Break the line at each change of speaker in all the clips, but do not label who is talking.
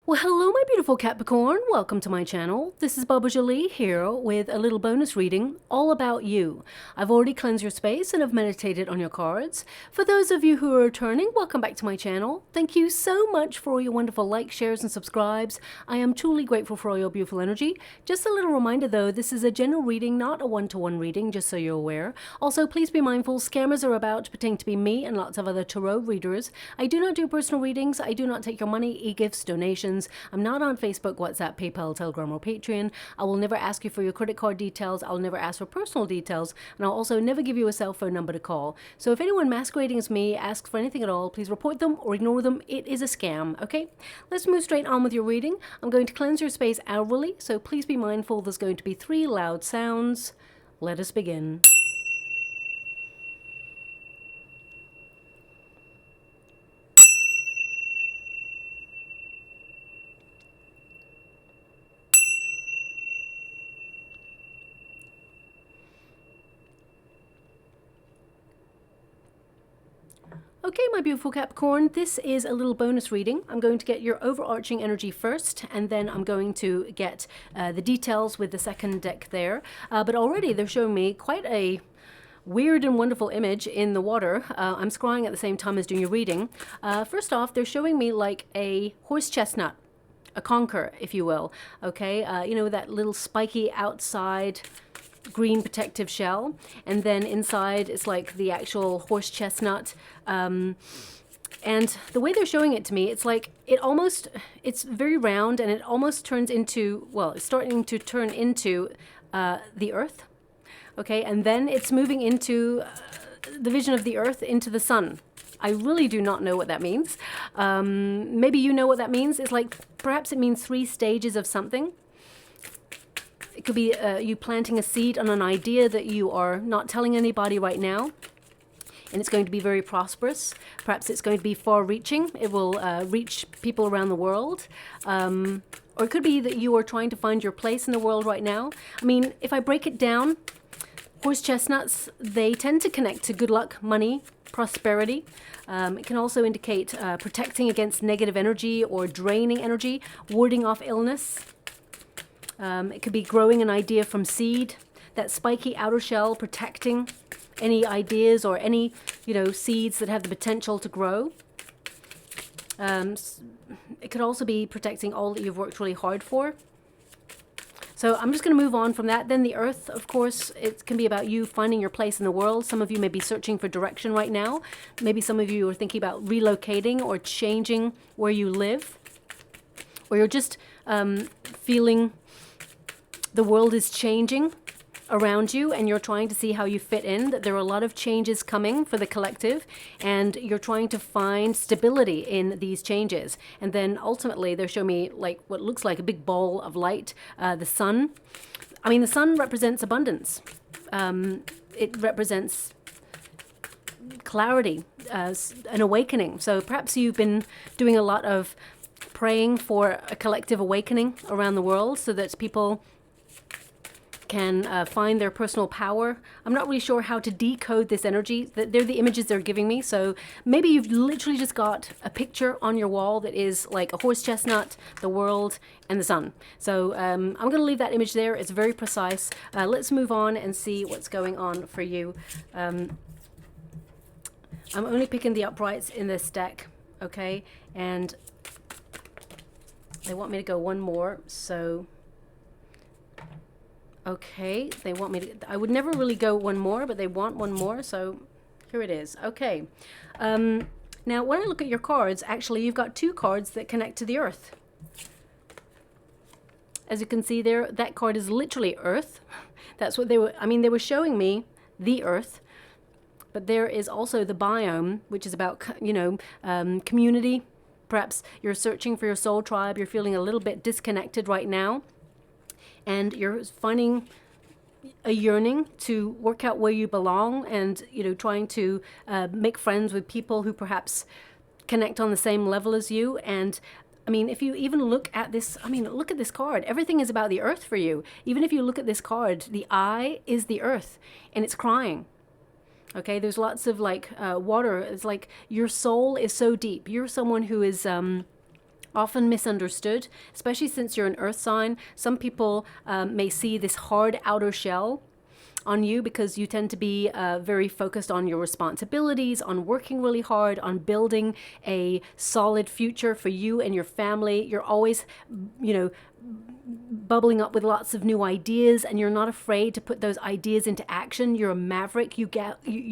Well, hello, my beautiful Capricorn. Welcome to my channel. This is Baba Jolie here with a little bonus reading all about you. I've already cleansed your space and have meditated on your cards. For those of you who are returning, welcome back to my channel. Thank you so much for all your wonderful likes, shares, and subscribes. I am truly grateful for all your beautiful energy. Just a little reminder though, this is a general reading, not a one-to-one reading, just so you're aware. Also, please be mindful, scammers are about pretending to be me and lots of other tarot readers. I do not do personal readings. I do not take your money, e-gifts, donations. I'm not on Facebook, WhatsApp, PayPal, Telegram, or Patreon. I will never ask you for your credit card details. I'll never ask for personal details. And I'll also never give you a cell phone number to call. So if anyone masquerading as me asks for anything at all, please report them or ignore them. It is a scam, okay? Let's move straight on with your reading. I'm going to cleanse your space hourly, so please be mindful there's going to be 3 loud sounds. Let us begin. Okay, my beautiful Capricorn, this is a little bonus reading. I'm going to get your overarching energy first, and then I'm going to get the details with the second deck there. But already they're showing me quite a weird and wonderful image in the water. I'm scrying at the same time as doing your reading. First off, they're showing me like a horse chestnut, a conker, if you will. Okay, you know, that little spiky outside green protective shell, and then inside it's like the actual horse chestnut. And the way they're showing it to me, it's like it's very round, and it almost turns into, well, it's starting to turn into the earth. Okay, and then it's moving into the vision of the earth into the sun. I really do not know what that means. Maybe you know what that means. It's like, perhaps it means 3 stages of something. It could be you planting a seed on an idea that you are not telling anybody right now, and it's going to be very prosperous. Perhaps it's going to be far-reaching. It will reach people around the world. Or it could be that you are trying to find your place in the world right now. I mean, if I break it down, horse chestnuts, they tend to connect to good luck, money, prosperity. It can also indicate protecting against negative energy or draining energy, warding off illness. It could be growing an idea from seed, that spiky outer shell protecting any ideas or any, you know, seeds that have the potential to grow. It could also be protecting all that you've worked really hard for. So I'm just going to move on from that. Then the earth, of course, it can be about you finding your place in the world. Some of you may be searching for direction right now. Maybe some of you are thinking about relocating or changing where you live. Or you're just feeling the world is changing around you, and you're trying to see how you fit in. That there are a lot of changes coming for the collective, and you're trying to find stability in these changes. And then ultimately they're showing me like what looks like a big ball of light, the sun. I mean, the sun represents abundance. It represents clarity, an awakening. So perhaps you've been doing a lot of praying for a collective awakening around the world, so that people can find their personal power. I'm not really sure how to decode this energy. They're the images they're giving me. So maybe you've literally just got a picture on your wall that is like a horse chestnut, the world, and the sun. So I'm going to leave that image there. It's very precise. Let's move on and see what's going on for you. I'm only picking the uprights in this deck, okay? And they want me to go one more, so okay, they want me to, I would never really go one more, but they want one more, so here it is. Okay. Now, when I look at your cards, actually, you've got 2 cards that connect to the earth. As you can see there, that card is literally earth. That's what they were, I mean, they were showing me the earth, but there is also the biome, which is about, you know, community. Perhaps you're searching for your soul tribe. You're feeling a little bit disconnected right now, and you're finding a yearning to work out where you belong, and, you know, trying to make friends with people who perhaps connect on the same level as you. And I mean, if you even look at this, I mean, look at this card. Everything is about the earth for you. Even if you look at this card, the eye is the earth, and it's crying. Okay, there's lots of like water. It's like your soul is so deep. You're someone who is often misunderstood, especially since you're an earth sign. Some people may see this hard outer shell on you because you tend to be very focused on your responsibilities, on working really hard, on building a solid future for you and your family. You're always, you know, bubbling up with lots of new ideas, and you're not afraid to put those ideas into action. You're a maverick. You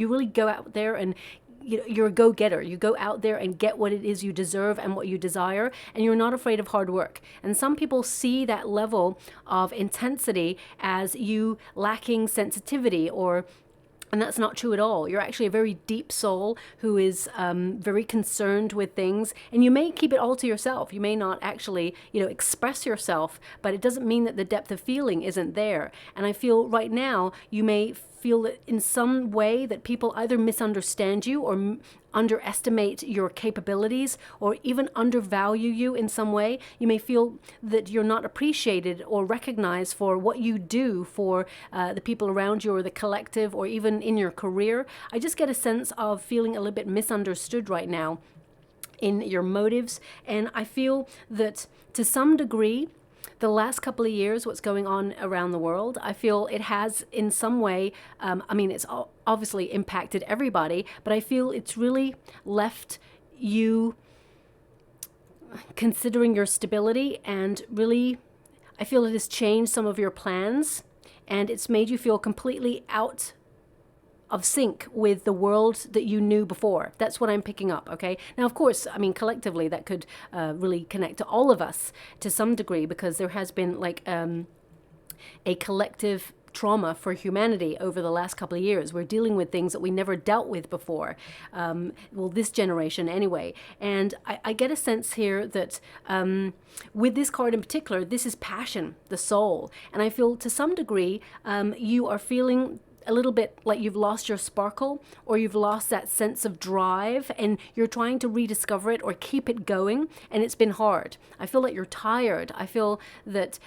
really go out there and you're a go-getter. You go out there and get what it is you deserve and what you desire, and you're not afraid of hard work. And some people see that level of intensity as you lacking sensitivity, and that's not true at all. You're actually a very deep soul who is very concerned with things, and you may keep it all to yourself. You may not actually, express yourself, but it doesn't mean that the depth of feeling isn't there. And I feel right now you may feel that in some way that people either misunderstand you or underestimate your capabilities or even undervalue you in some way. You may feel that you're not appreciated or recognized for what you do for the people around you or the collective or even in your career. I just get a sense of feeling a little bit misunderstood right now in your motives, and I feel that to some degree the last couple of years, what's going on around the world, I feel it has in some way, it's obviously impacted everybody, but I feel it's really left you considering your stability, and really, I feel it has changed some of your plans, and it's made you feel completely out of sync with the world that you knew before. That's what I'm picking up, okay? Now, of course, collectively, that could really connect to all of us to some degree, because there has been like a collective trauma for humanity over the last couple of years. We're dealing with things that we never dealt with before. This generation anyway. And I get a sense here that with this card in particular, this is passion, the soul. And I feel to some degree, you are feeling a little bit like you've lost your sparkle, or you've lost that sense of drive, and you're trying to rediscover it or keep it going, and it's been hard. I feel like you're tired. I feel that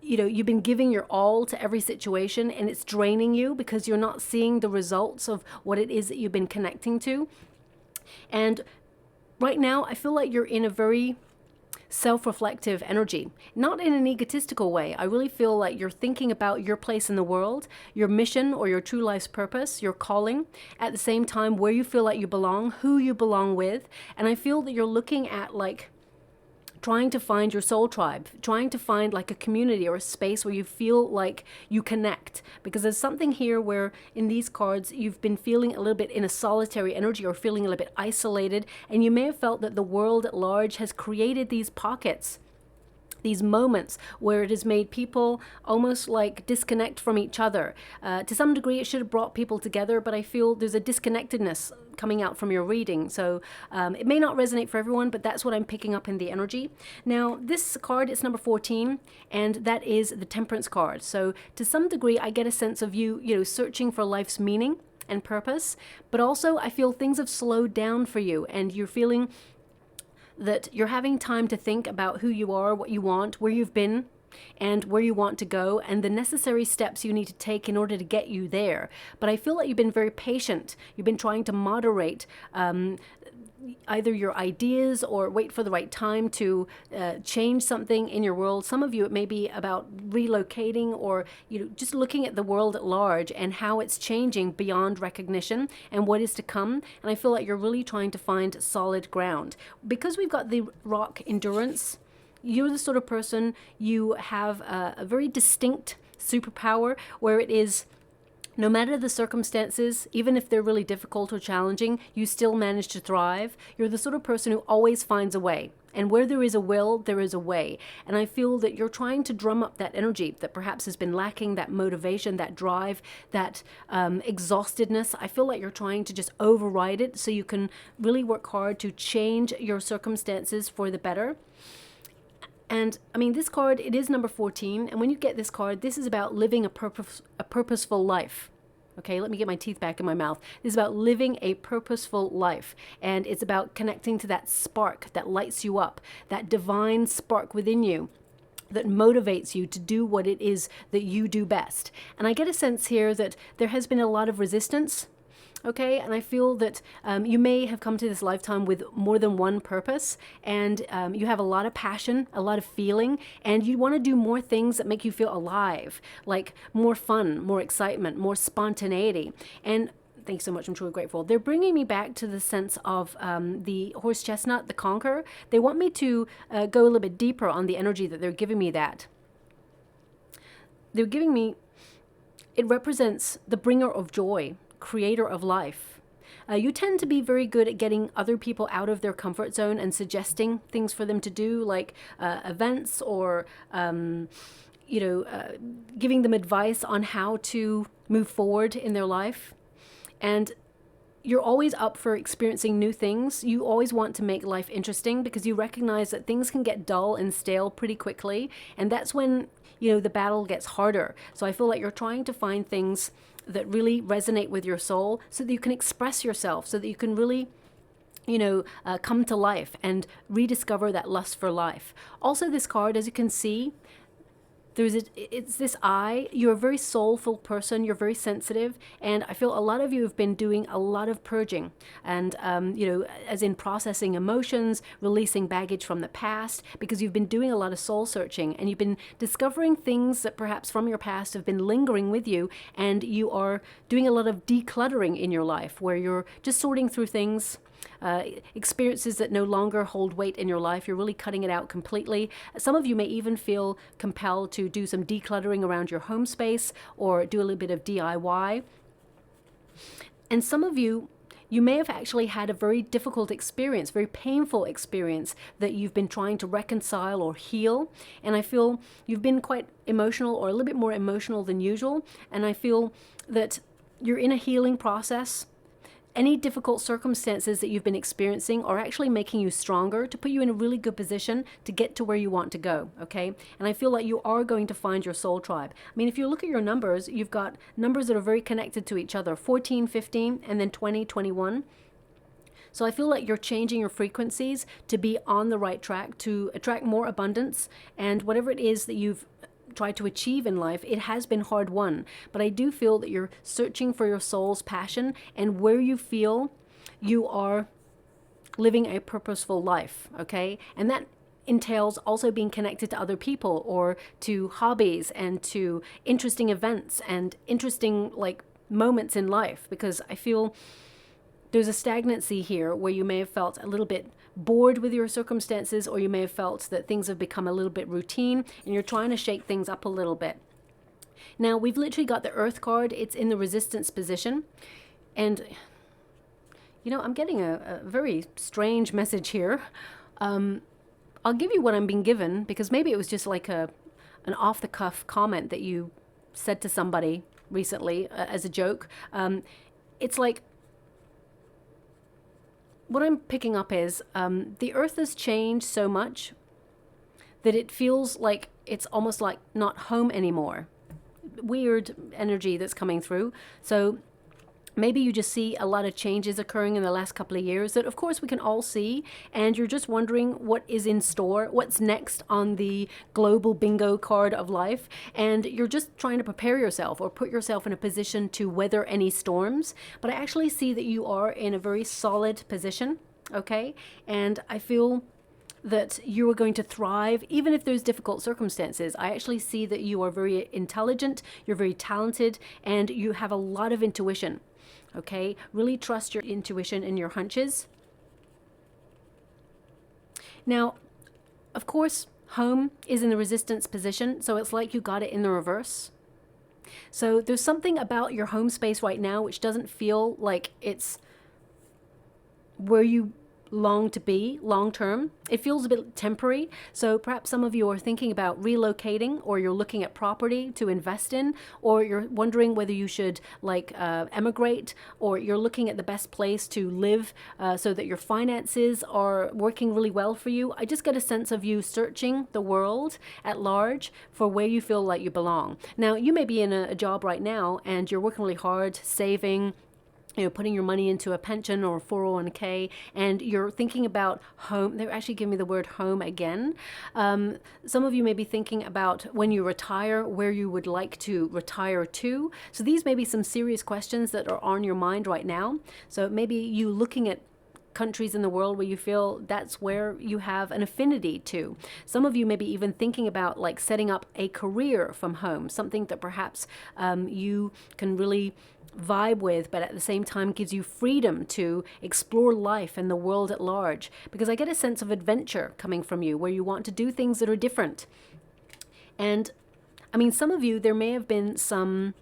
you've been giving your all to every situation, and it's draining you because you're not seeing the results of what it is that you've been connecting to. And right now I feel like you're in a very self-reflective energy, not in an egotistical way. I really feel like you're thinking about your place in the world, your mission or your true life's purpose, your calling, at the same time where you feel like you belong, who you belong with. And I feel that you're looking at like trying to find your soul tribe, trying to find like a community or a space where you feel like you connect. Because there's something here where in these cards, you've been feeling a little bit in a solitary energy or feeling a little bit isolated. And you may have felt that the world at large has created these pockets, these moments where it has made people almost like disconnect from each other. To some degree, it should have brought people together, but I feel there's a disconnectedness coming out from your reading. So it may not resonate for everyone, but that's what I'm picking up in the energy. Now, this card, it's number 14, and that is the Temperance card. So to some degree, I get a sense of you searching for life's meaning and purpose, but also I feel things have slowed down for you, and you're feeling that you're having time to think about who you are, what you want, where you've been, and where you want to go, and the necessary steps you need to take in order to get you there. But I feel like you've been very patient. You've been trying to moderate either your ideas or wait for the right time to change something in your world. Some of you, it may be about relocating or just looking at the world at large and how it's changing beyond recognition and what is to come. And I feel like you're really trying to find solid ground. Because we've got the rock endurance, you're the sort of person, you have a very distinct superpower where it is, no matter the circumstances, even if they're really difficult or challenging, you still manage to thrive. You're the sort of person who always finds a way. And where there is a will, there is a way. And I feel that you're trying to drum up that energy that perhaps has been lacking, that motivation, that drive, that exhaustedness. I feel like you're trying to just override it so you can really work hard to change your circumstances for the better. And this card, it is number 14. And when you get this card, this is about living a purposeful life. Okay, let me get my teeth back in my mouth. This is about living a purposeful life. And it's about connecting to that spark that lights you up, that divine spark within you that motivates you to do what it is that you do best. And I get a sense here that there has been a lot of resistance Okay, and I feel that you may have come to this lifetime with more than one purpose, and you have a lot of passion, a lot of feeling, and you want to do more things that make you feel alive, like more fun, more excitement, more spontaneity. And thanks so much, I'm truly grateful. They're bringing me back to the sense of the horse chestnut, the conqueror. They want me to go a little bit deeper on the energy that they're giving me that. They're giving me, it represents the bringer of joy, creator of life. You tend to be very good at getting other people out of their comfort zone and suggesting things for them to do, like events or, giving them advice on how to move forward in their life. And you're always up for experiencing new things. You always want to make life interesting because you recognize that things can get dull and stale pretty quickly. And that's when, the battle gets harder. So I feel like you're trying to find things that really resonate with your soul so that you can express yourself, so that you can really come to life and rediscover that lust for life. Also, this card, as you can see, it's this eye. You're a very soulful person. You're very sensitive. And I feel a lot of you have been doing a lot of purging and, as in processing emotions, releasing baggage from the past, because you've been doing a lot of soul searching and you've been discovering things that perhaps from your past have been lingering with you. And you are doing a lot of decluttering in your life where you're just sorting through things. Experiences that no longer hold weight in your life. You're really cutting it out completely. Some of you may even feel compelled to do some decluttering around your home space or do a little bit of DIY. And some of you may have actually had a very difficult experience, very painful experience that you've been trying to reconcile or heal. And I feel you've been quite emotional or a little bit more emotional than usual. And I feel that you're in a healing process. Any difficult circumstances that you've been experiencing are actually making you stronger to put you in a really good position to get to where you want to go, okay? And I feel like you are going to find your soul tribe. I mean, if you look at your numbers, you've got numbers that are very connected to each other, 14, 15, and then 20, 21. So I feel like you're changing your frequencies to be on the right track, to attract more abundance, and whatever it is that you've tried to achieve in life, it has been hard won. But I do feel that you're searching for your soul's passion and where you feel you are living a purposeful life, okay? And that entails also being connected to other people or to hobbies and to interesting events and interesting moments in life, because I feel there's a stagnancy here where you may have felt a little bit bored with your circumstances, or you may have felt that things have become a little bit routine and you're trying to shake things up a little bit. Now, we've literally got the Earth card. It's in the resistance position. And, I'm getting a very strange message here. I'll give you what I'm being given, because maybe it was just like an off-the-cuff comment that you said to somebody recently as a joke. It's like, what I'm picking up is the Earth has changed so much that it feels like it's almost like not home anymore. Weird energy that's coming through. So maybe you just see a lot of changes occurring in the last couple of years that, of course, we can all see. And you're just wondering what is in store, what's next on the global bingo card of life. And you're just trying to prepare yourself or put yourself in a position to weather any storms. But I actually see that you are in a very solid position, okay? And I feel that you are going to thrive even if there's difficult circumstances. I actually see that you are very intelligent, you're very talented, and you have a lot of intuition. Okay, really trust your intuition and your hunches. Now, of course, home is in the resistance position, so it's like you got it in the reverse. So there's something about your home space right now which doesn't feel like it's where you long to be long term. It feels a bit temporary. So perhaps some of you are thinking about relocating, or you're looking at property to invest in, or you're wondering whether you should emigrate, or you're looking at the best place to live so that your finances are working really well for you. I just get a sense of you searching the world at large for where you feel like you belong. Now, you may be in a job right now and you're working really hard, saving, putting your money into a pension or 401k, and you're thinking about home. They're actually giving me the word home again. Some of you may be thinking about when you retire, where you would like to retire to. So these may be some serious questions that are on your mind right now. So maybe you looking at countries in the world where you feel that's where you have an affinity to. Some of you may be even thinking about like setting up a career from home, something that perhaps you can really vibe with, but at the same time gives you freedom to explore life and the world at large. Because I get a sense of adventure coming from you, where you want to do things that are different. And I mean, some of you, there may have been some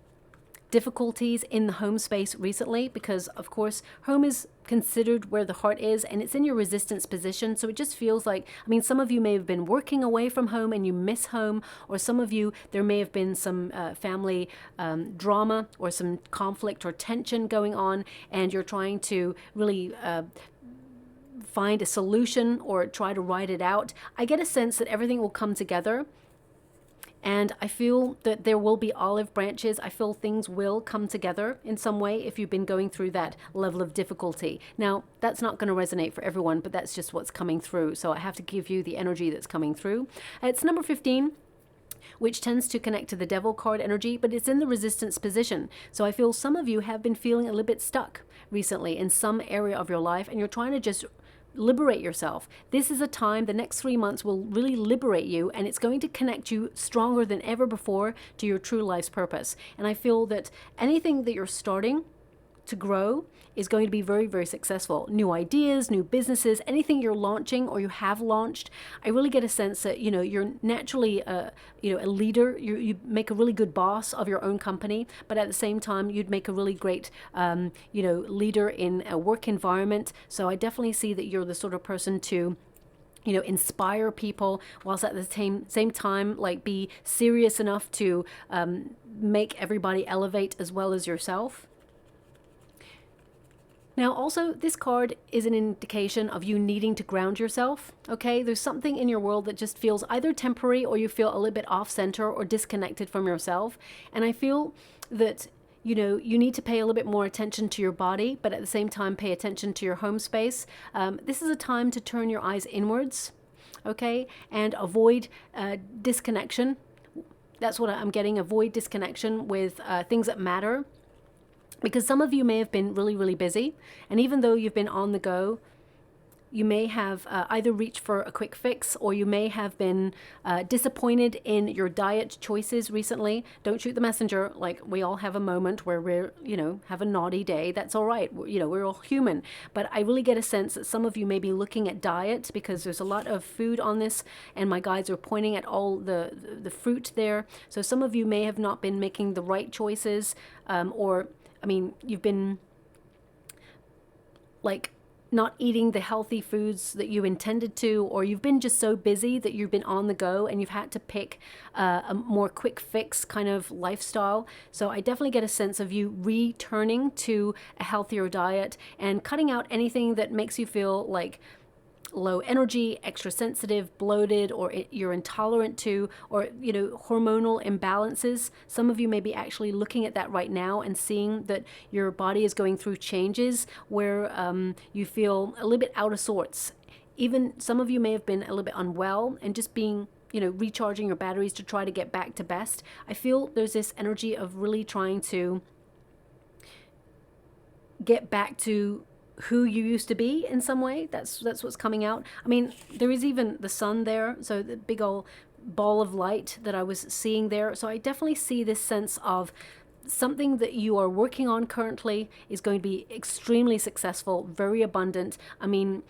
difficulties in the home space recently, because of course home is considered where the heart is, and it's in your resistance position. So it just feels like, I mean, some of you may have been working away from home and you miss home, or some of you, there may have been some family drama or some conflict or tension going on, and you're trying to really find a solution or try to ride it out. I get a sense that everything will come together. And I feel that there will be olive branches. I feel things will come together in some way if you've been going through that level of difficulty. Now, that's not going to resonate for everyone, but that's just what's coming through. So I have to give you the energy that's coming through. It's number 15, which tends to connect to the Devil card energy, but it's in the resistance position. So I feel some of you have been feeling a little bit stuck recently in some area of your life, and you're trying to just liberate yourself. This is a time, the next 3 months will really liberate you, and it's going to connect you stronger than ever before to your true life's purpose. And I feel that anything that you're starting to grow is going to be very, very successful. New ideas, new businesses, anything you're launching or you have launched, I really get a sense that, you're naturally a leader. You make a really good boss of your own company, but at the same time, you'd make a really great, leader in a work environment. So I definitely see that you're the sort of person to inspire people, whilst at the same time, like, be serious enough to make everybody elevate as well as yourself. Now, also, this card is an indication of you needing to ground yourself, okay? There's something in your world that just feels either temporary, or you feel a little bit off center or disconnected from yourself. And I feel that, you need to pay a little bit more attention to your body, but at the same time, pay attention to your home space. This is a time to turn your eyes inwards, okay? And avoid disconnection. That's what I'm getting. Avoid disconnection with things that matter. Because some of you may have been really, really busy, and even though you've been on the go, you may have either reached for a quick fix, or you may have been disappointed in your diet choices recently. Don't shoot the messenger. Like, we all have a moment where we're, have a naughty day. That's all right. We're all human. But I really get a sense that some of you may be looking at diet, because there's a lot of food on this, and my guides are pointing at all the fruit there. So some of you may have not been making the right choices, you've been like not eating the healthy foods that you intended to, or you've been just so busy that you've been on the go and you've had to pick a more quick fix kind of lifestyle. So I definitely get a sense of you returning to a healthier diet and cutting out anything that makes you feel like low energy, extra sensitive, bloated, or you're intolerant to, or hormonal imbalances. Some of you may be actually looking at that right now and seeing that your body is going through changes where you feel a little bit out of sorts. Even some of you may have been a little bit unwell, and just being recharging your batteries to try to get back to best. I feel there's this energy of really trying to get back to who you used to be in some way. That's what's coming out. I mean, there is even the sun there, so the big old ball of light that I was seeing there. So I definitely see this sense of something that you are working on currently is going to be extremely successful, very abundant. I mean,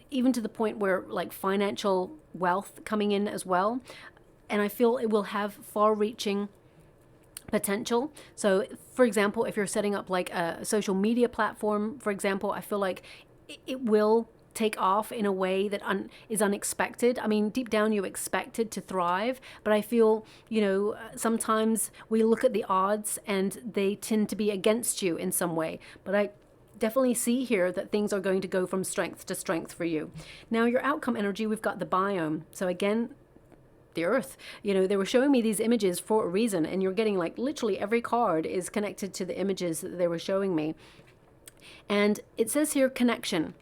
even to the point where like financial wealth coming in as well. And I feel it will have far-reaching potential. So for example, if you're setting up like a social media platform, for example, I feel like it will take off in a way that is unexpected. I mean, deep down you expected to thrive, but I feel, sometimes we look at the odds and they tend to be against you in some way. But I definitely see here that things are going to go from strength to strength for you. Now, your outcome energy, we've got the biome. So again, the earth. They were showing me these images for a reason, and you're getting like literally every card is connected to the images that they were showing me. And it says here connection.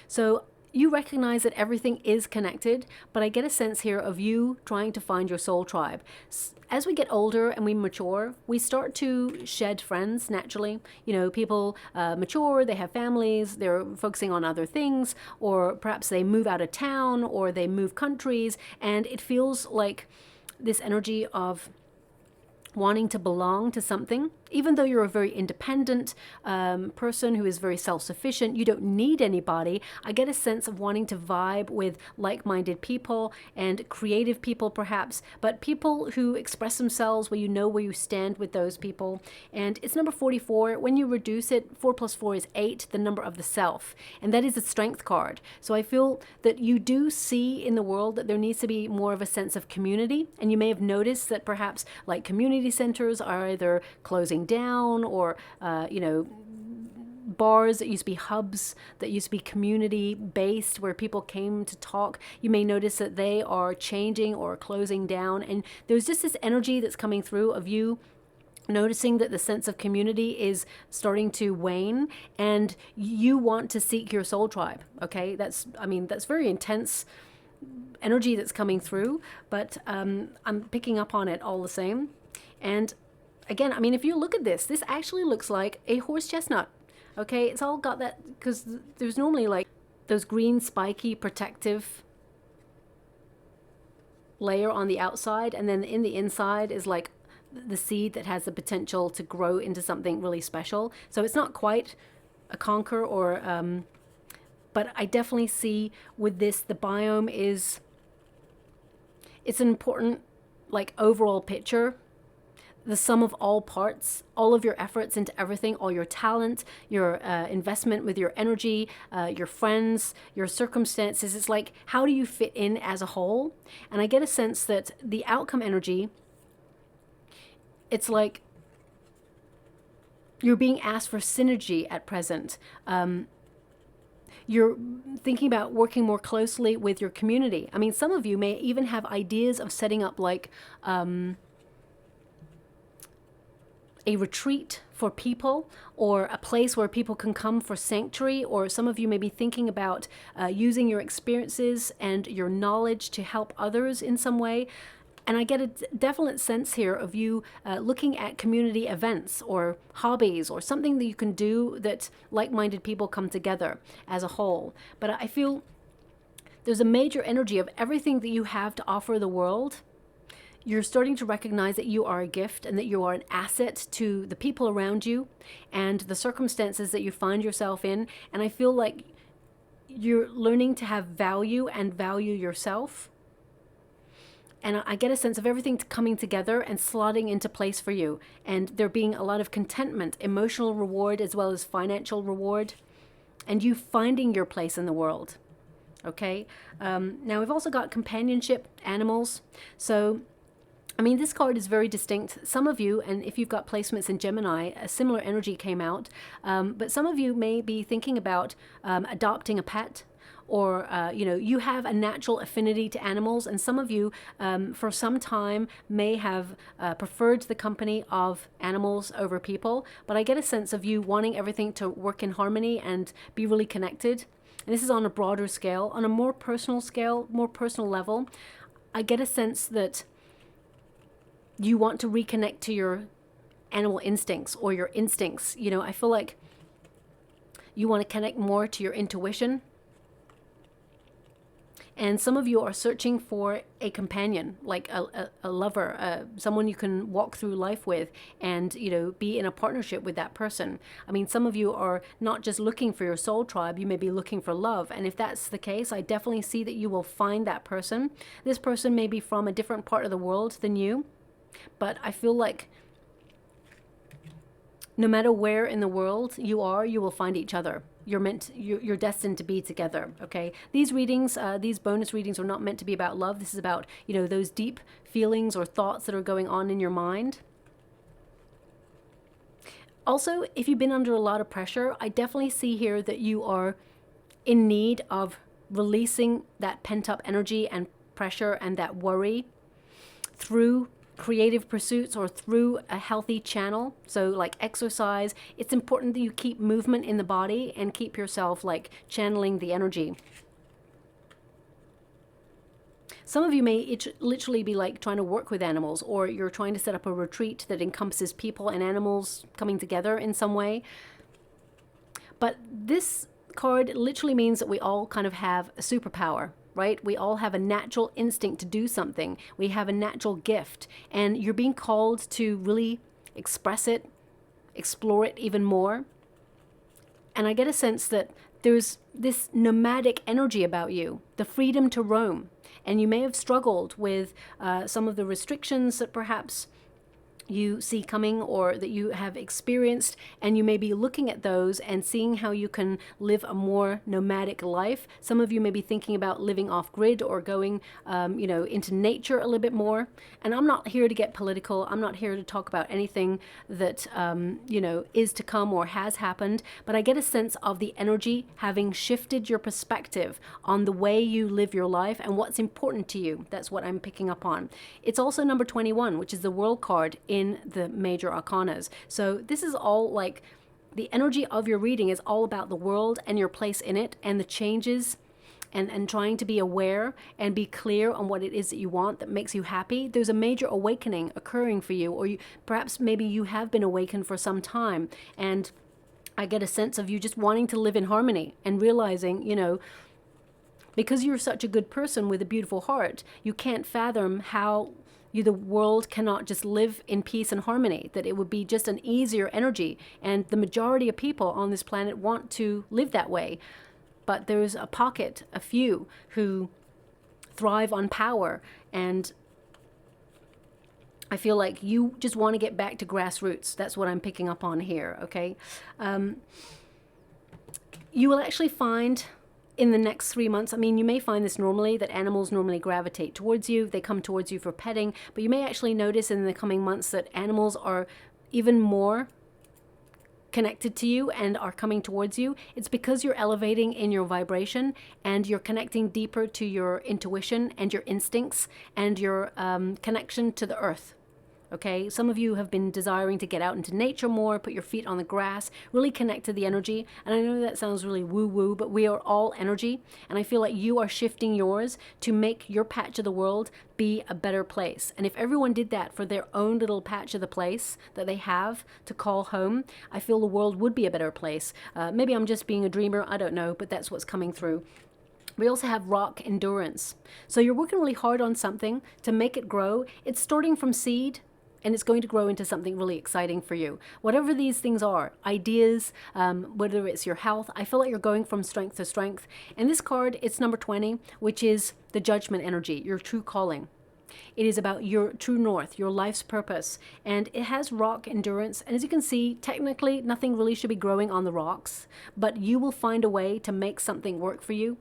So you recognize that everything is connected, but I get a sense here of you trying to find your soul tribe. As we get older and we mature, we start to shed friends naturally. You know, people mature, they have families, they're focusing on other things, or perhaps they move out of town or they move countries, and it feels like this energy of wanting to belong to something. Even though you're a very independent person who is very self-sufficient, you don't need anybody. I get a sense of wanting to vibe with like-minded people and creative people perhaps, but people who express themselves where you know where you stand with those people. And it's number 44. When you reduce it, 4 plus 4 is 8, the number of the self. And that is a strength card. So I feel that you do see in the world that there needs to be more of a sense of community. And you may have noticed that perhaps like community centers are either closing down, or you know, bars that used to be hubs, that used to be community based where people came to talk, you may notice that they are changing or closing down. And there's just this energy that's coming through of you noticing that the sense of community is starting to wane, and you want to seek your soul tribe. Okay, that's, I mean, that's very intense energy that's coming through, but I'm picking up on it all the same. And again, I mean, if you look at this, this actually looks like a horse chestnut. Okay, it's all got that, because there's normally like those green spiky protective layer on the outside, and then in the inside is like the seed that has the potential to grow into something really special. So it's not quite a conker or but I definitely see with this, the biome is, it's an important like overall picture, the sum of all parts, all of your efforts into everything, all your talent, your investment with your energy, your friends, your circumstances. It's like, how do you fit in as a whole? And I get a sense that the outcome energy, it's like you're being asked for synergy at present. You're thinking about working more closely with your community. I mean, some of you may even have ideas of setting up like a retreat for people, or a place where people can come for sanctuary, or some of you may be thinking about using your experiences and your knowledge to help others in some way. And I get a definite sense here of you looking at community events or hobbies or something that you can do that like-minded people come together as a whole. But I feel there's a major energy of everything that you have to offer the world. You're starting to recognize that you are a gift and that you are an asset to the people around you and the circumstances that you find yourself in. And I feel like you're learning to have value and value yourself. And I get a sense of everything coming together and slotting into place for you. And there being a lot of contentment, emotional reward, as well as financial reward. And you finding your place in the world. Okay? Now we've also got companionship, animals. So I mean, this card is very distinct. Some of you, and if you've got placements in Gemini, a similar energy came out. But some of you may be thinking about adopting a pet, or, you know, you have a natural affinity to animals. And some of you, for some time, may have preferred the company of animals over people. But I get a sense of you wanting everything to work in harmony and be really connected. And this is on a broader scale. On a more personal scale, more personal level, I get a sense that you want to reconnect to your animal instincts or your instincts. You know, I feel like you want to connect more to your intuition. And some of you are searching for a companion, like a lover, someone you can walk through life with and, you know, be in a partnership with that person. I mean, some of you are not just looking for your soul tribe, you may be looking for love. And if that's the case, I definitely see that you will find that person. This person may be from a different part of the world than you. But I feel like no matter where in the world you are, you will find each other. You're destined to be together. Okay. These readings, these bonus readings, are not meant to be about love. This is about, you know, those deep feelings or thoughts that are going on in your mind. Also, if you've been under a lot of pressure, I definitely see here that you are in need of releasing that pent-up energy and pressure and that worry through creative pursuits or through a healthy channel. So like exercise, it's important that you keep movement in the body and keep yourself like channeling the energy. Some of you may literally be like trying to work with animals, or you're trying to set up a retreat that encompasses people and animals coming together in some way. But this card literally means that we all kind of have a superpower, right? We all have a natural instinct to do something. We have a natural gift, and you're being called to really express it, explore it even more. And I get a sense that there's this nomadic energy about you, the freedom to roam. And you may have struggled with some of the restrictions that perhaps you see coming or that you have experienced, and you may be looking at those and seeing how you can live a more nomadic life. Some of you may be thinking about living off grid or going you know, into nature a little bit more. And I'm not here to get political. I'm not here to talk about anything that you know, is to come or has happened, but I get a sense of the energy having shifted your perspective on the way you live your life and what's important to you. That's what I'm picking up on. It's also number 21, which is the World card in the major arcanas. So this is all like the energy of your reading is all about the world and your place in it and the changes and trying to be aware and be clear on what it is that you want that makes you happy. There's a major awakening occurring for you, or you perhaps maybe you have been awakened for some time, and I get a sense of you just wanting to live in harmony and realizing, you know, because you're such a good person with a beautiful heart, you can't fathom how the world cannot just live in peace and harmony, that it would be just an easier energy. And the majority of people on this planet want to live that way. But there's a pocket, a few, who thrive on power. And I feel like you just want to get back to grassroots. That's what I'm picking up on here, okay? You will actually find in the next 3 months, I mean, you may find this normally, that animals normally gravitate towards you. They come towards you for petting, but you may actually notice in the coming months that animals are even more connected to you and are coming towards you. It's because you're elevating in your vibration and you're connecting deeper to your intuition and your instincts and your connection to the earth. Okay, some of you have been desiring to get out into nature more, put your feet on the grass, really connect to the energy. And I know that sounds really woo-woo, but we are all energy. And I feel like you are shifting yours to make your patch of the world be a better place. And if everyone did that for their own little patch of the place that they have to call home, I feel the world would be a better place. Maybe I'm just being a dreamer, I don't know, but that's what's coming through. We also have rock endurance. So you're working really hard on something to make it grow. It's starting from seed, and it's going to grow into something really exciting for you. Whatever these things are, ideas, whether it's your health, I feel like you're going from strength to strength. And this card, it's number 20, which is the judgment energy, your true calling. It is about your true north, your life's purpose. And it has rock endurance. And as you can see, technically, nothing really should be growing on the rocks, but you will find a way to make something work for you.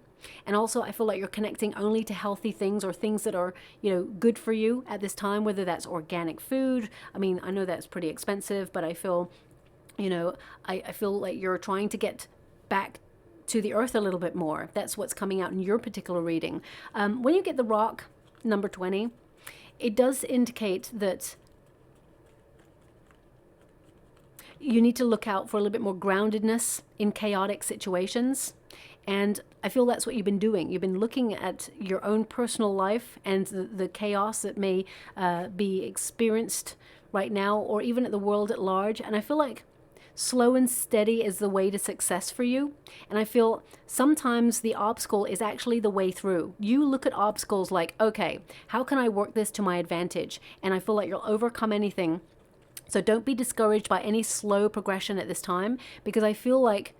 And also, I feel like you're connecting only to healthy things or things that are, you know, good for you at this time, whether that's organic food. I mean, I know that's pretty expensive, but I feel, you know, I feel like you're trying to get back to the earth a little bit more. That's what's coming out in your particular reading. When you get the rock, number 20, it does indicate that you need to look out for a little bit more groundedness in chaotic situations. And I feel that's what you've been doing. You've been looking at your own personal life and the chaos that may be experienced right now, or even at the world at large. And I feel like slow and steady is the way to success for you. And I feel sometimes the obstacle is actually the way through. You look at obstacles like, okay, how can I work this to my advantage? And I feel like you'll overcome anything. So don't be discouraged by any slow progression at this time, because I feel like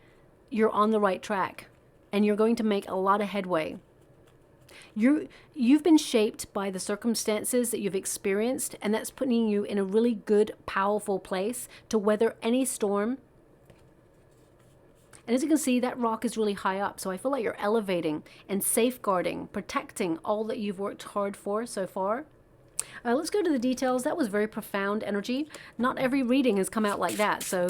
you're on the right track. And you're going to make a lot of headway. You've been shaped by the circumstances that you've experienced, and that's putting you in a really good, powerful place to weather any storm. And as you can see, that rock is really high up, so I feel like you're elevating and safeguarding, protecting all that you've worked hard for so far. Let's go to the details. That was very profound energy. Not every reading has come out like that, so...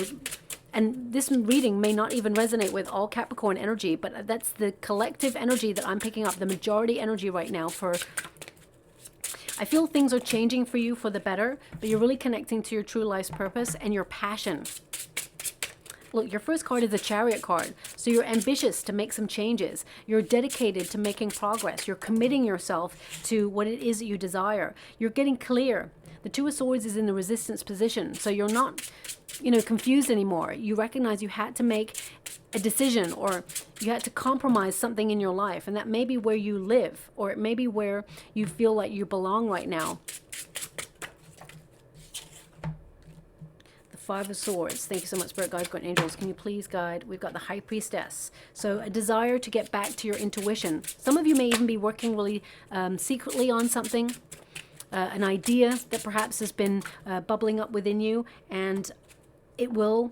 And this reading may not even resonate with all Capricorn energy, but that's the collective energy that I'm picking up, the majority energy right now for I feel things are changing for you for the better, but you're really connecting to your true life's purpose and your passion. Look, your first card is the Chariot card. So you're ambitious to make some changes. You're dedicated to making progress. You're committing yourself to what it is that you desire. You're getting clear. The Two of Swords is in the resistance position. So you're not, confused anymore. You recognize you had to make a decision, or you had to compromise something in your life. And that may be where you live, or it may be where you feel like you belong right now. Five of Swords. Thank you so much, Spirit Guides, Guardian Angels. Can you please guide? We've got the High Priestess. So a desire to get back to your intuition. Some of you may even be working really secretly on something, an idea that perhaps has been bubbling up within you, and it will,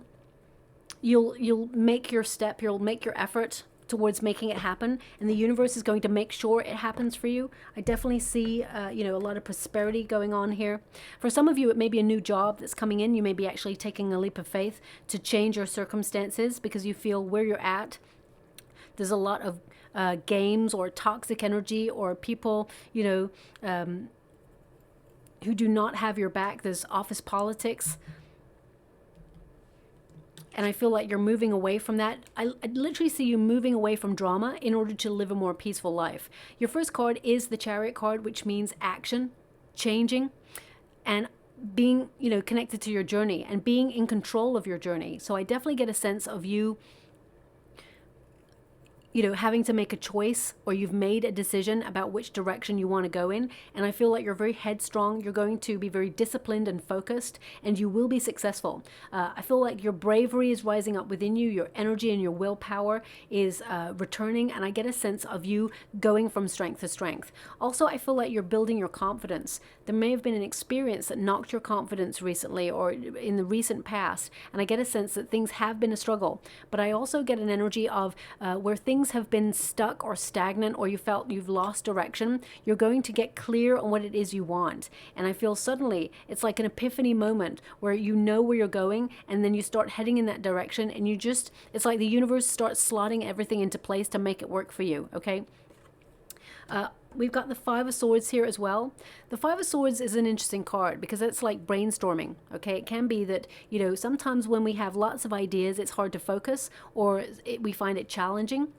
you'll make your step, you'll make your effort towards making it happen, and the universe is going to make sure it happens for you. I definitely see a lot of prosperity going on here. For some of you, it may be a new job that's coming in. You may be actually taking a leap of faith to change your circumstances because you feel where you're at, there's a lot of games or toxic energy, or people who do not have your back. There's office politics. And I feel like you're moving away from that. I literally see you moving away from drama in order to live a more peaceful life. Your first card is the Chariot card, which means action, changing, and being, connected to your journey and being in control of your journey. So I definitely get a sense of you, having to make a choice, or you've made a decision about which direction you want to go in. And I feel like you're very headstrong. You're going to be very disciplined and focused, and you will be successful. I feel like your bravery is rising up within you. Your energy and your willpower is returning, and I get a sense of you going from strength to strength. Also, I feel like you're building your confidence. There may have been an experience that knocked your confidence recently, or in the recent past, and I get a sense that things have been a struggle. But I also get an energy of where things have been stuck or stagnant, or you felt you've lost direction, you're going to get clear on what it is you want. And I feel suddenly it's like an epiphany moment where you know where you're going, and then you start heading in that direction, and it's like the universe starts slotting everything into place to make it work for you. Okay. We've got the Five of Swords here as well. The Five of Swords is an interesting card because it's like brainstorming, okay? It can be that, sometimes when we have lots of ideas, it's hard to focus, or we find it challenging,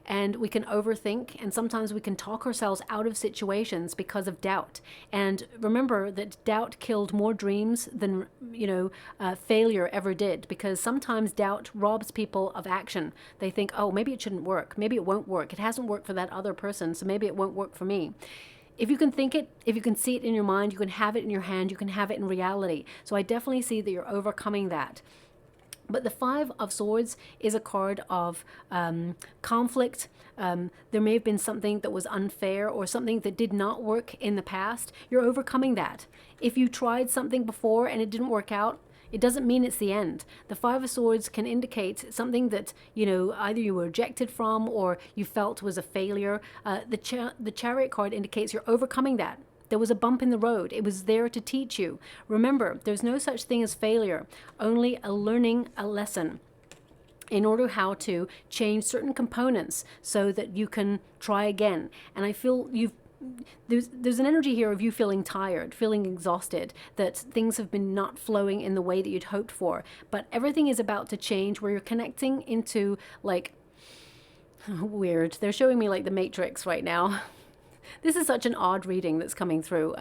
and we can overthink, and sometimes we can talk ourselves out of situations because of doubt. And remember that doubt killed more dreams than, failure ever did, because sometimes doubt robs people of action. They think, oh, maybe it shouldn't work. Maybe it won't work. It hasn't worked for that other person, so maybe it won't work for me. If you can think it, if you can see it in your mind, you can have it in your hand, you can have it in reality. So I definitely see that you're overcoming that. But the Five of Swords is a card of conflict. There may have been something that was unfair, or something that did not work in the past. You're overcoming that. If you tried something before and it didn't work out, it doesn't mean it's the end. The Five of Swords can indicate something that, either you were rejected from, or you felt was a failure. The Chariot card indicates you're overcoming that. There was a bump in the road. It was there to teach you. Remember, there's no such thing as failure, only a lesson in order how to change certain components so that you can try again. And I feel there's an energy here of you feeling tired, feeling exhausted, that things have been not flowing in the way that you'd hoped for. But everything is about to change, where you're connecting into, like, weird. They're showing me like the Matrix right now. This is such an odd reading that's coming through.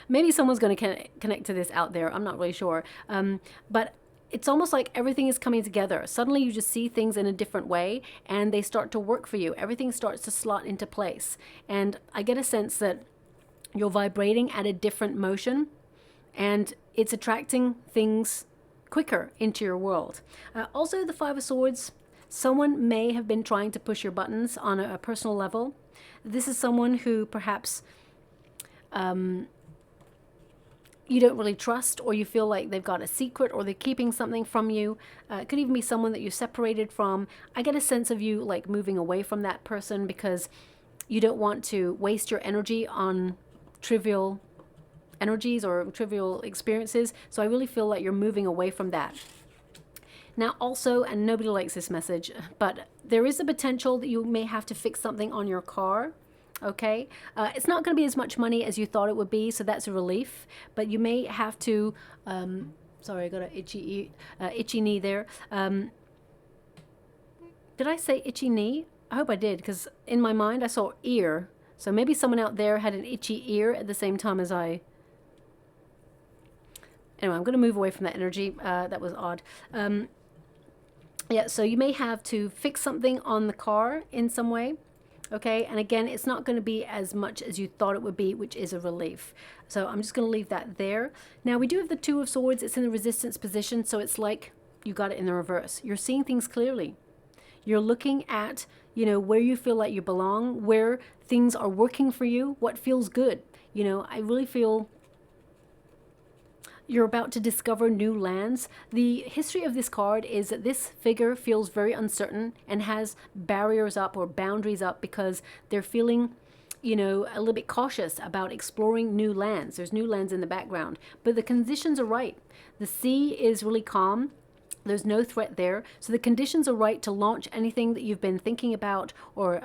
Maybe someone's going to connect to this out there. I'm not really sure. But it's almost like everything is coming together. Suddenly you just see things in a different way, and they start to work for you. Everything starts to slot into place. And I get a sense that you're vibrating at a different motion, and it's attracting things quicker into your world. Also, the Five of Swords, someone may have been trying to push your buttons on a personal level. This is someone who perhaps you don't really trust, or you feel like they've got a secret, or they're keeping something from you. It could even be someone that you separated from. I get a sense of you like moving away from that person because you don't want to waste your energy on trivial energies or trivial experiences. So I really feel like you're moving away from that. Now also, and nobody likes this message, but there is a potential that you may have to fix something on your car. Okay, it's not going to be as much money as you thought it would be, so that's a relief. But you may have to. Sorry, I got an itchy knee there. Did I say itchy knee? I hope I did, because in my mind I saw ear. So maybe someone out there had an itchy ear at the same time as I. Anyway, I'm going to move away from that energy. That was odd. Yeah, so you may have to fix something on the car in some way. Okay, and again, it's not going to be as much as you thought it would be, which is a relief. So I'm just going to leave that there. Now, we do have the Two of Swords. It's in the resistance position, so it's like you got it in the reverse. You're seeing things clearly. You're looking at, you know, where you feel like you belong, where things are working for you, what feels good. You know, I really feel you're about to discover new lands. The history of this card is that this figure feels very uncertain and has barriers up or boundaries up because they're feeling, you know, a little bit cautious about exploring new lands. There's new lands in the background, but the conditions are right. The sea is really calm. There's no threat there. So the conditions are right to launch anything that you've been thinking about, or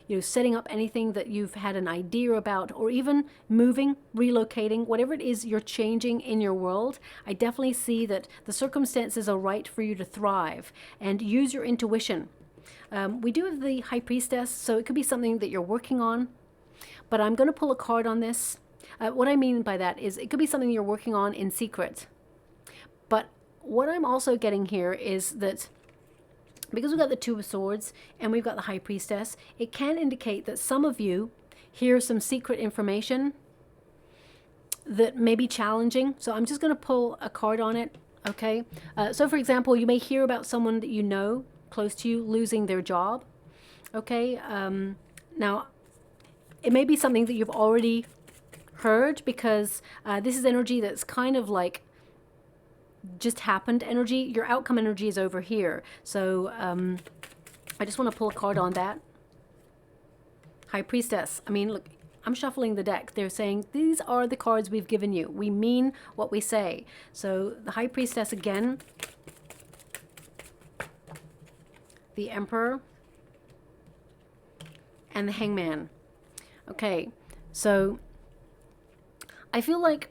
you know, setting up anything that you've had an idea about, or even moving, relocating, whatever it is you're changing in your world. I definitely see that the circumstances are right for you to thrive and use your intuition. We do have the High Priestess, so it could be something that you're working on, but I'm going to pull a card on this. What I mean by that is it could be something you're working on in secret. But what I'm also getting here is that because we've got the Two of Swords and we've got the High Priestess, it can indicate that some of you hear some secret information that may be challenging. So I'm just going to pull a card on it, okay? So for example, you may hear about someone that you know close to you losing their job, okay? Now, it may be something that you've already heard because this is energy that's kind of like just happened energy. Your outcome energy is over here. So I just want to pull a card on that. High Priestess. I mean, look, I'm shuffling the deck. They're saying these are the cards we've given you. We mean what we say. So the High Priestess again. The Emperor. And the Hangman. Okay, so I feel like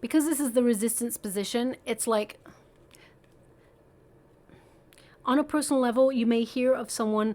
because this is the resistance position, it's like on a personal level, you may hear of someone,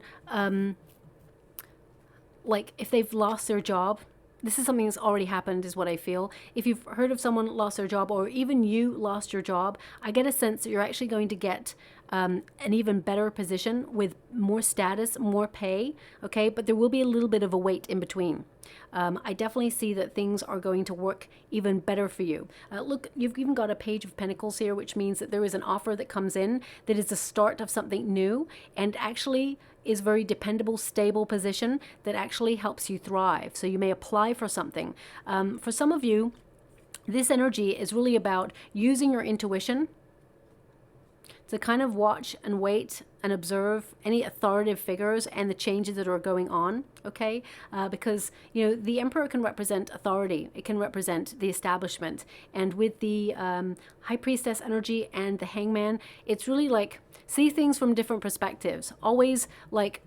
like if they've lost their job. This is something that's already happened is what I feel. If you've heard of someone lost their job, or even you lost your job, I get a sense that you're actually going to get an even better position with more status, more pay, okay? But there will be a little bit of a wait in between. I definitely see that things are going to work even better for you. Look, you've even got a Page of Pentacles here, which means that there is an offer that comes in that is the start of something new and actually is very dependable, stable position that actually helps you thrive. So you may apply for something. For some of you, this energy is really about using your intuition to kind of watch and wait and observe any authoritative figures and the changes that are going on, okay? Because, you know, the Emperor can represent authority. It can represent the establishment. And with the High Priestess energy and the Hangman, it's really like see things from different perspectives. Always like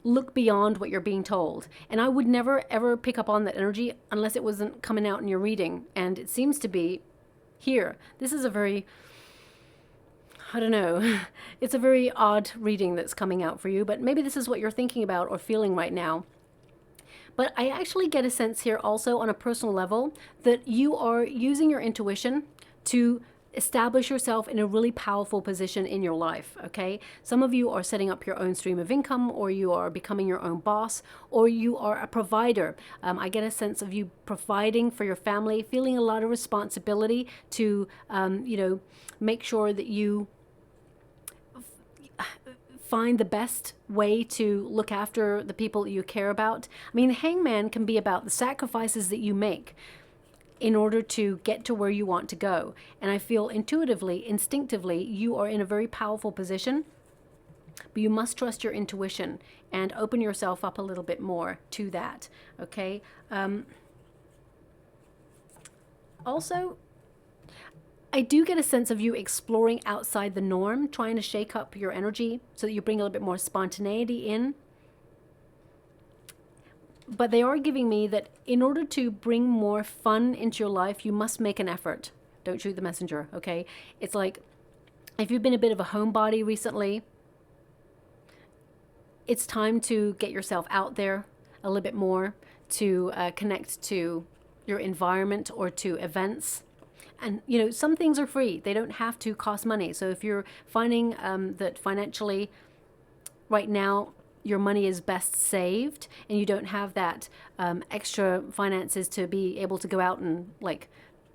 look beyond what you're being told. And I would never ever pick up on that energy unless it wasn't coming out in your reading. And it seems to be here. This is a very, I don't know, it's a very odd reading that's coming out for you, but maybe this is what you're thinking about or feeling right now. But I actually get a sense here also on a personal level that you are using your intuition to establish yourself in a really powerful position in your life, okay? Some of you are setting up your own stream of income, or you are becoming your own boss, or you are a provider. I get a sense of you providing for your family, feeling a lot of responsibility to, you know, make sure that you find the best way to look after the people you care about. I mean, the Hangman can be about the sacrifices that you make in order to get to where you want to go. And I feel intuitively, instinctively, you are in a very powerful position, but you must trust your intuition and open yourself up a little bit more to that, okay? Also, I do get a sense of you exploring outside the norm, trying to shake up your energy so that you bring a little bit more spontaneity in. But they are giving me that in order to bring more fun into your life, you must make an effort. Don't shoot the messenger, okay? It's like if you've been a bit of a homebody recently, it's time to get yourself out there a little bit more, to connect to your environment or to events. And, you know, some things are free. They don't have to cost money. So if you're finding that financially right now your money is best saved and you don't have that extra finances to be able to go out and like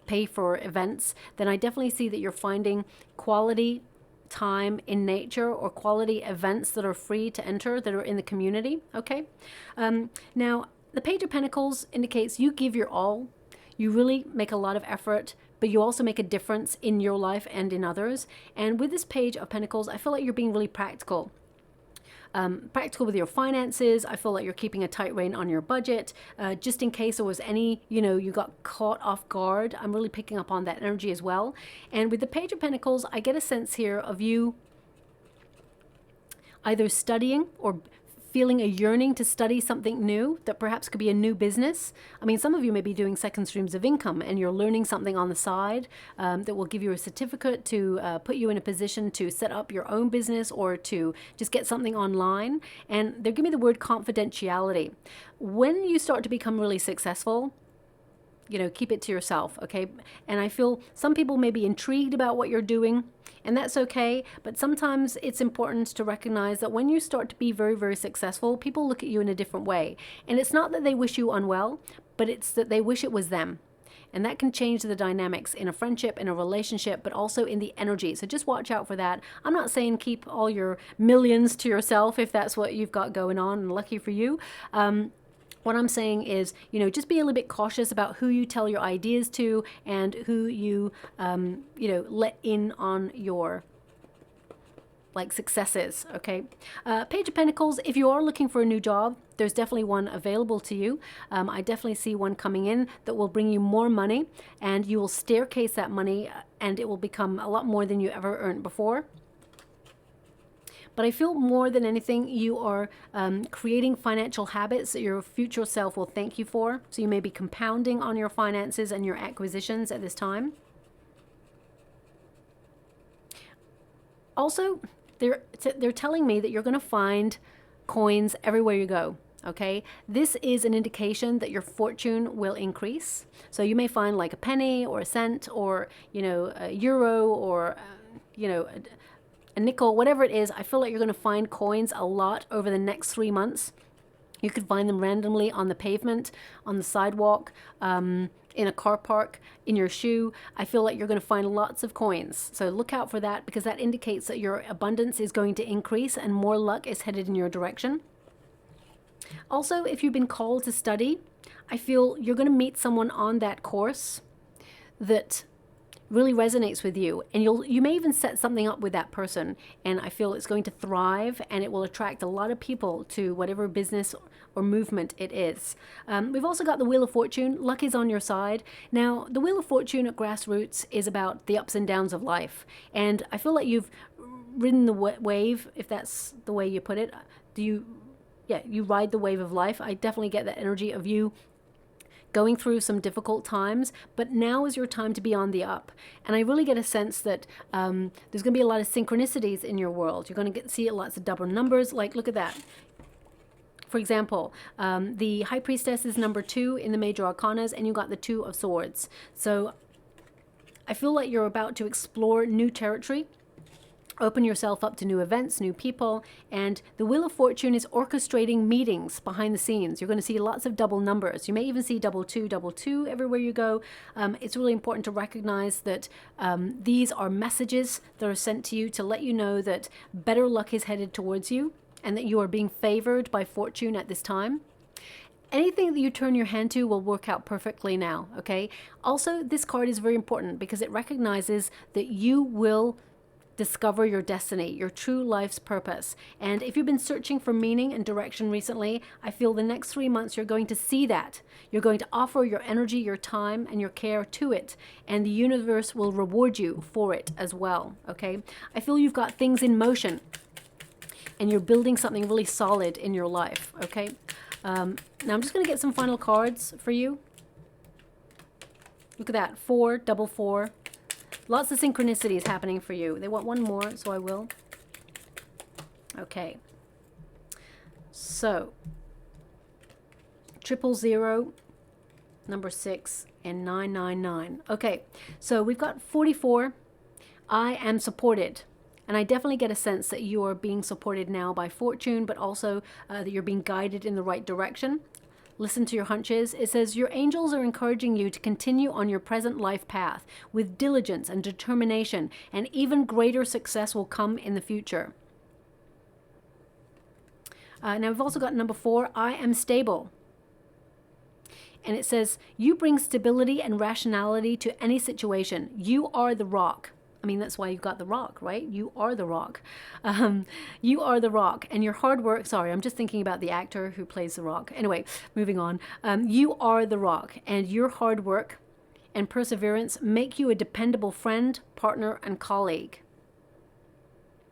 pay for events, then I definitely see that you're finding quality time in nature or quality events that are free to enter, that are in the community, okay? Now, the Page of Pentacles indicates you give your all. You really make a lot of effort, but you also make a difference in your life and in others. And with this Page of Pentacles, I feel like you're being really practical. Practical with your finances. I feel like you're keeping a tight rein on your budget, just in case there was any, you know, you got caught off guard. I'm really picking up on that energy as well. And with the Page of Pentacles, I get a sense here of you either studying or feeling a yearning to study something new that perhaps could be a new business. I mean, some of you may be doing second streams of income and you're learning something on the side that will give you a certificate to put you in a position to set up your own business or to just get something online. And they're giving me the word confidentiality. When you start to become really successful, you know, keep it to yourself, okay? And I feel some people may be intrigued about what you're doing, and that's okay, but sometimes it's important to recognize that when you start to be very, very successful, people look at you in a different way. And it's not that they wish you unwell, but it's that they wish it was them. And that can change the dynamics in a friendship, in a relationship, but also in the energy. So just watch out for that. I'm not saying keep all your millions to yourself if that's what you've got going on, and lucky for you. What I'm saying is, you know, just be a little bit cautious about who you tell your ideas to and who you, you know, let in on your like successes, okay? Page of Pentacles, if you are looking for a new job, there's definitely one available to you. I definitely see one coming in that will bring you more money, and you will staircase that money and it will become a lot more than you ever earned before. But I feel more than anything, you are creating financial habits that your future self will thank you for. So you may be compounding on your finances and your acquisitions at this time. Also, they're telling me that you're going to find coins everywhere you go. Okay, this is an indication that your fortune will increase. So you may find like a penny or a cent or, you know, a euro or, you know, a nickel, whatever it is. I feel like you're going to find coins a lot over the next 3 months. You could find them randomly on the pavement, on the sidewalk, in a car park, in your shoe. I feel like you're going to find lots of coins. So look out for that, because that indicates that your abundance is going to increase and more luck is headed in your direction. Also, if you've been called to study, I feel you're going to meet someone on that course that really resonates with you, and you may even set something up with that person, and I feel it's going to thrive and it will attract a lot of people to whatever business or movement it is. We've also got the Wheel of Fortune. Luck is on your side. Now, the Wheel of Fortune at Grassroots is about the ups and downs of life, and I feel like you've ridden the wave, if that's the way you put it. You ride the wave of life. I definitely get that energy of you going through some difficult times, but now is your time to be on the up. And I really get a sense that there's going to be a lot of synchronicities in your world. You're going to see lots of double numbers. Like, look at that. For example, the High Priestess is number 2 in the Major Arcanas, and you got the 2 of Swords. So I feel like you're about to explore new territory. Open yourself up to new events, new people, and the Wheel of Fortune is orchestrating meetings behind the scenes. You're going to see lots of double numbers. You may even see double two everywhere you go. It's really important to recognize that these are messages that are sent to you to let you know that better luck is headed towards you and that you are being favored by fortune at this time. Anything that you turn your hand to will work out perfectly now, okay? Also, this card is very important because it recognizes that you will discover your destiny, your true life's purpose. And if you've been searching for meaning and direction recently, I feel the next 3 months you're going to see that. You're going to offer your energy, your time, and your care to it. And the universe will reward you for it as well, okay? I feel you've got things in motion and you're building something really solid in your life, okay? Now I'm just going to get some final cards for you. Look at that, 4, double 4. Lots of synchronicities happening for you. They want one more, so I will. Okay. So, 000, number 6, and 999. Okay, so we've got 44. I am supported. And I definitely get a sense that you are being supported now by fortune, but also that you're being guided in the right direction. Listen to your hunches. It says, your angels are encouraging you to continue on your present life path with diligence and determination, and even greater success will come in the future. Now we've also got number 4, I am stable. And it says, you bring stability and rationality to any situation. You are the rock. I mean, that's why you've got the rock, right? You are the rock. You are the rock. And your hard work, sorry, I'm just thinking about the actor who plays the rock. Anyway, moving on. You are the rock, and your hard work and perseverance make you a dependable friend, partner, and colleague.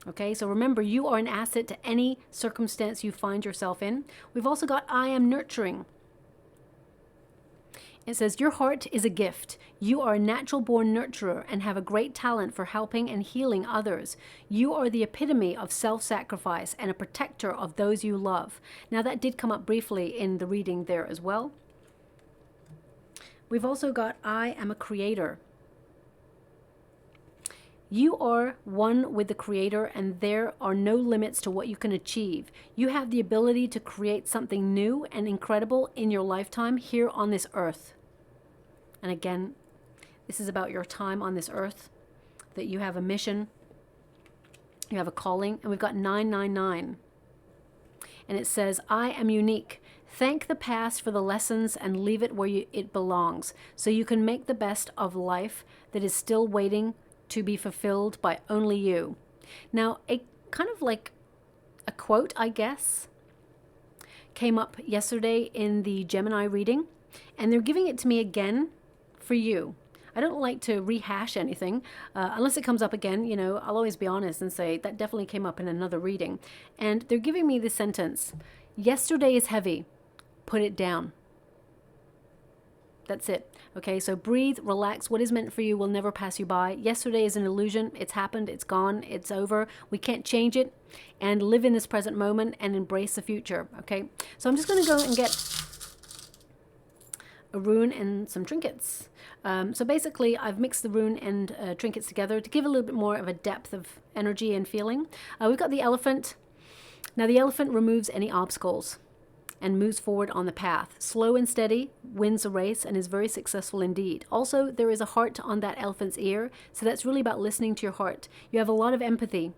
Okay, so remember, you are an asset to any circumstance you find yourself in. We've also got I am nurturing. It says, your heart is a gift. You are a natural-born nurturer and have a great talent for helping and healing others. You are the epitome of self-sacrifice and a protector of those you love. Now, that did come up briefly in the reading there as well. We've also got, I am a creator. You are one with the Creator, and there are no limits to what you can achieve. You have the ability to create something new and incredible in your lifetime here on this earth. And again, this is about your time on this earth, that you have a mission, you have a calling, and we've got 999. And it says, I am unique. Thank the past for the lessons and leave it where it belongs, so you can make the best of life that is still waiting to be fulfilled by only you. Now, a kind of like a quote, I guess, came up yesterday in the Gemini reading, and they're giving it to me again for you. I don't like to rehash anything unless it comes up again. You know, I'll always be honest and say that definitely came up in another reading. And they're giving me this sentence: yesterday is heavy, put it down. That's it. Okay, so breathe, relax. What is meant for you will never pass you by. Yesterday is an illusion. It's happened. It's gone. It's over. We can't change it. And live in this present moment and embrace the future. Okay, so I'm just going to go and get a rune and some trinkets. So basically, I've mixed the rune and trinkets together to give a little bit more of a depth of energy and feeling. We've got the elephant. Now, the elephant removes any obstacles and moves forward on the path. Slow and steady, wins a race, and is very successful indeed. Also, there is a heart on that elephant's ear, so that's really about listening to your heart. You have a lot of empathy.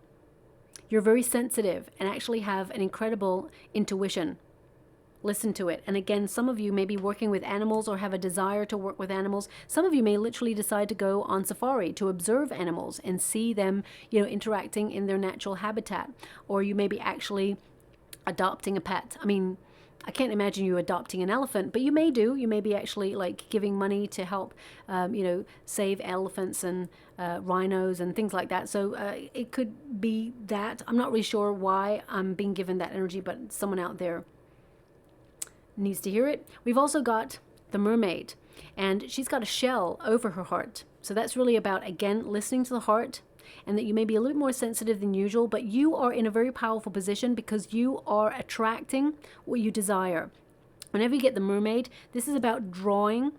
You're very sensitive and actually have an incredible intuition. Listen to it. And again, some of you may be working with animals or have a desire to work with animals. Some of you may literally decide to go on safari to observe animals and see them, you know, interacting in their natural habitat. Or you may be actually adopting a pet. I mean, I can't imagine you adopting an elephant, but you may do. You may be actually like giving money to help, you know, save elephants and rhinos and things like that. So it could be that. I'm not really sure why I'm being given that energy, but someone out there needs to hear it. We've also got the mermaid, and she's got a shell over her heart. So that's really about, again, listening to the heart, and that you may be a little more sensitive than usual, but you are in a very powerful position because you are attracting what you desire. Whenever you get the mermaid, this is about drawing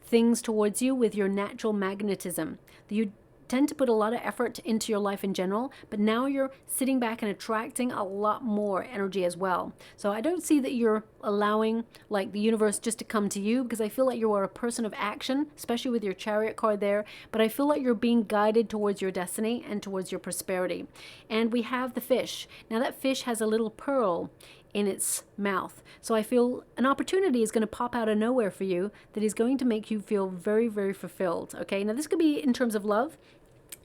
things towards you with your natural magnetism. You tend to put a lot of effort into your life in general, but now you're sitting back and attracting a lot more energy as well. So I don't see that you're allowing like the universe just to come to you, because I feel like you are a person of action, especially with your chariot card there, but I feel like you're being guided towards your destiny and towards your prosperity. And we have the fish. Now that fish has a little pearl in its mouth. So I feel an opportunity is going to pop out of nowhere for you that is going to make you feel very, very fulfilled. Okay, now this could be in terms of love.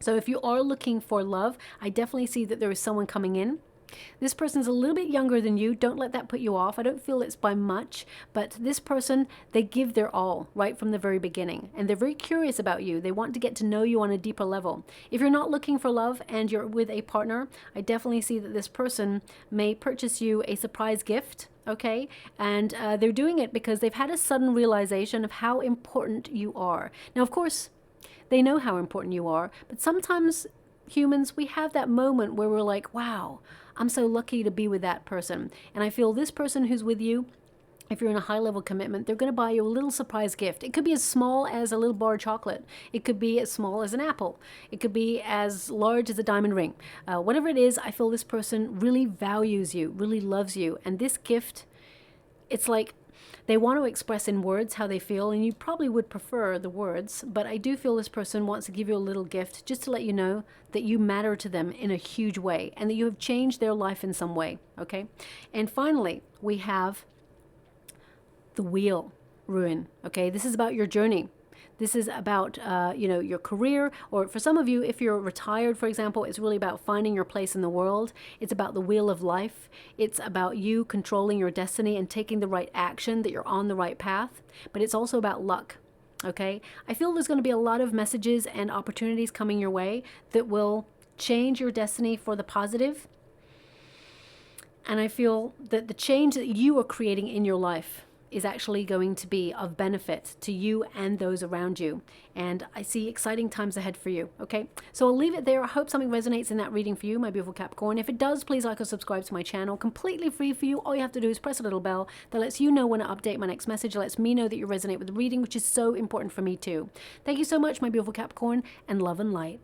So if you are looking for love, I definitely see that there is someone coming in. This person's a little bit younger than you. Don't let that put you off. I don't feel it's by much, but this person, they give their all right from the very beginning, and they're very curious about you. They want to get to know you on a deeper level. If you're not looking for love and you're with a partner, I definitely see that this person may purchase you a surprise gift. Okay, and they're doing it because they've had a sudden realization of how important you are. Now, of course, they know how important you are, but sometimes humans, we have that moment where we're like, wow, I'm so lucky to be with that person. And I feel this person who's with you, if you're in a high level commitment, they're going to buy you a little surprise gift. It could be as small as a little bar of chocolate. It could be as small as an apple. It could be as large as a diamond ring. Whatever it is, I feel this person really values you, really loves you. And this gift, it's like they want to express in words how they feel, and you probably would prefer the words, but I do feel this person wants to give you a little gift just to let you know that you matter to them in a huge way and that you have changed their life in some way, okay? And finally, we have the Wheel rune, okay? This is about your journey. This is about, your career, or for some of you, if you're retired, for example, it's really about finding your place in the world. It's about the wheel of life. It's about you controlling your destiny and taking the right action, that you're on the right path. But it's also about luck, okay? I feel there's going to be a lot of messages and opportunities coming your way that will change your destiny for the positive. And I feel that the change that you are creating in your life is actually going to be of benefit to you and those around you. And I see exciting times ahead for you, okay? So I'll leave it there. I hope something resonates in that reading for you, my beautiful Capricorn. If it does, please like or subscribe to my channel. Completely free for you. All you have to do is press a little bell that lets you know when I update my next message. It lets me know that you resonate with the reading, which is so important for me too. Thank you so much, my beautiful Capricorn, and love and light.